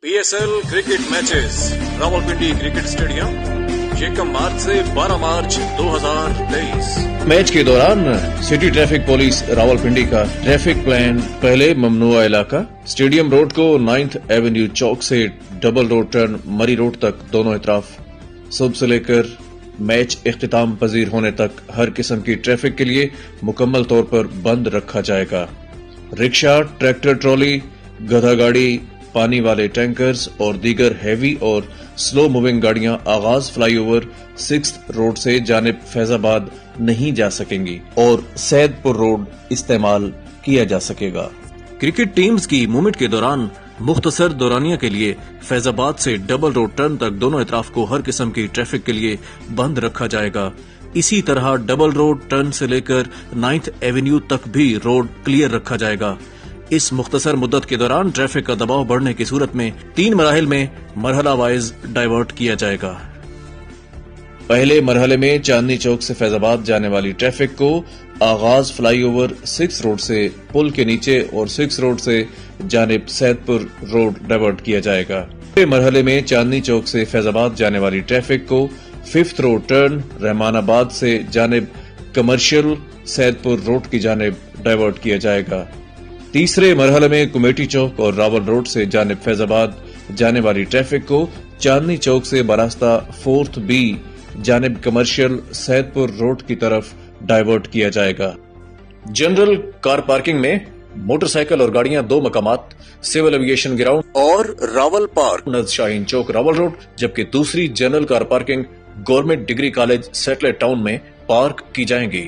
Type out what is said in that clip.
PSL cricket matches Rawalpindi cricket stadium 1 मार्च से 12 मार्च 2023। Match के दौरान सिटी ट्रैफिक पुलिस रावलपिंडी का ट्रैफिक प्लान पहले ममनुआ इलाका स्टेडियम रोड को 9th एवेन्यू चौक से डबल रोड टर्न मरी रोड तक दोनों इतराफ सुबह से लेकर मैच इख्तिताम पजीर होने तक हर किस्म की ट्रैफिक के लिए मुकम्मल तौर पर बंद रखा जाएगा। रिक्शा, ट्रैक्टर ट्रॉली, गधा गाड़ी, पानी वाले टैंकर्स और दीगर हैवी और स्लो मूविंग गाड़ियां आगाज फ्लाईओवर 6th रोड से जानिब फैजाबाद नहीं जा सकेंगी और सैदपुर रोड इस्तेमाल किया जा सकेगा। क्रिकेट टीम्स की मूवमेंट के दौरान मुख्तसर दौरानिया के लिए फैजाबाद से डबल रोड टर्न तक दोनों इतराफ को हर किस्म की ट्रैफिक के लिए बंद रखा जाएगा। इसी तरह डबल रोड टर्न से लेकर 9th एवेन्यू तक भी रोड क्लियर रखा जाएगा। इस मुख्तसर मुद्दत के दौरान ट्रैफिक का दबाव बढ़ने की सूरत में 3 मराहिल में मरहला वाइज डाइवर्ट किया जाएगा। पहले मरहले में चांदनी चौक से फैजाबाद जाने वाली ट्रैफिक को आगाज फ्लाईओवर 6 रोड से पुल के नीचे और 6 रोड से जानिब सैदपुर रोड डाइवर्ट किया जाएगा। पहले मरहले में चांदनी चौक से फैजाबाद जाने वाली ट्रैफिक को 5th रोड टर्न रहमानाबाद से जानिब कमर्शियल सैदपुर रोड की जानिब डाइवर्ट किया जाएगा। तीसरे मरहले में कुमेटी चौक और रावल रोड से जानिब फैजाबाद जाने वाली ट्रैफिक को चांदनी चौक से बरास्ता 4th B जानिब कमर्शियल सैदपुर रोड की तरफ डाइवर्ट किया जाएगा। जनरल कार पार्किंग में मोटरसाइकिल और गाड़ियां 2 मकामात सिविल एविएशन ग्राउंड और रावल पार्क नज़ शाहीन चौक रावल रोड, जबकि दूसरी general car parking government degree college satellite town में पार्क की जाएंगी।